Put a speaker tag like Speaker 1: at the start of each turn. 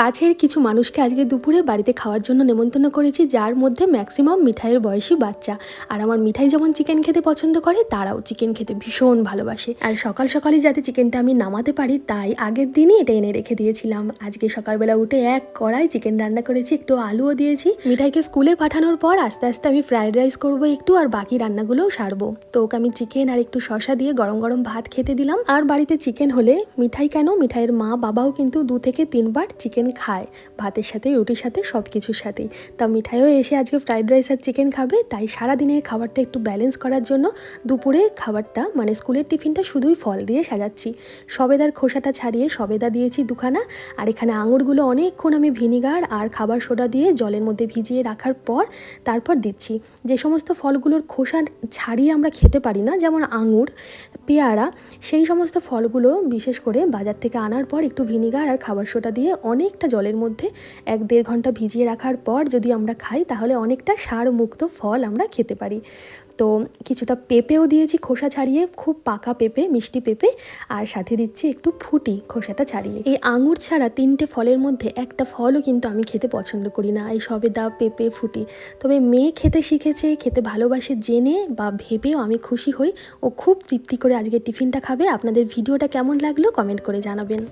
Speaker 1: কাছের কিছু মানুষকে আজকে দুপুরে বাড়িতে খাওয়ার জন্য নেমন্তন্ন করেছি, যার মধ্যে ম্যাক্সিমাম মিঠাইয়ের বয়সী বাচ্চা। আর আমার মিঠাই যেমন চিকেন খেতে পছন্দ করে, তারাও চিকেন খেতে ভীষণ ভালোবাসে। আর সকাল সকালই যাতে চিকেনটা আমি নামাতে পারি, তাই আগের দিনই এটা এনে রেখে দিয়েছিলাম। আজকে সকালবেলা উঠে এক কড়াই চিকেন রান্না করেছি, একটু আলুও দিয়েছি। মিঠাইকে স্কুলে পাঠানোর পর আস্তে আস্তে আমি ফ্রাইড রাইস করবো একটু, আর বাকি রান্নাগুলোও সারবো। তো ওকে আমি চিকেন আর একটু শসা দিয়ে গরম গরম ভাত খেতে দিলাম। আর বাড়িতে চিকেন হলে মিঠাই কেন, মিঠাইয়ের মা বাবাও কিন্তু 2 থেকে 3 বার চিকেন খায়, ভাতের সাথে, রুটির সাথে, সব কিছুর সাথেই। তা মিঠাইও এসে আজকে ফ্রাইড রাইস আর চিকেন খাবে, তাই সারাদিনের খাবারটা একটু ব্যালেন্স করার জন্য দুপুরে খাবারটা মানে স্কুলের টিফিনটা শুধুই ফল দিয়ে সাজাচ্ছি। সবেদার খোসাটা ছাড়িয়ে সবেদা দিয়েছি 2খানা, আর এখানে আঙুরগুলো অনেকক্ষণ আমি ভিনিগার আর খাবার সোডা দিয়ে জলের মধ্যে ভিজিয়ে রাখার পর তারপর দিচ্ছি। যে সমস্ত ফলগুলোর খোসা ছাড়িয়ে আমরা খেতে পারি না, যেমন আঙুর, পেয়ারা, সেই সমস্ত ফলগুলো বিশেষ করে বাজার থেকে আনার পর একটু ভিনিগার আর খাবার সোডা দিয়ে অনেকটা জলের মধ্যে 1-1.5 ঘন্টা ভিজিয়ে রাখার পর যদি আমরা খাই, তাহলে অনেকটা সারমুক্ত ফল আমরা খেতে পারি। তো কিছুটা পেঁপেও দিয়েছি খোসা ছাড়িয়ে, খুব পাকা পেঁপে, মিষ্টি পেঁপে, আর সাথে দিচ্ছি একটু ফুটি খোসাটা ছাড়িয়ে। এই আঙুর ছাড়া 3টে ফলের মধ্যে একটা ফলও কিন্তু আমি খেতে পছন্দ করি না, এই সবেদা, পেঁপে, ফুটি। তবে মেয়ে খেতে শিখেছে, খেতে ভালোবাসে জেনে বা ভেবেও আমি খুশি হই। ও খুব তৃপ্তি করে আজকে টিফিনটা খাবে। আপনাদের ভিডিওটা কেমন লাগলো কমেন্ট করে জানাবেন।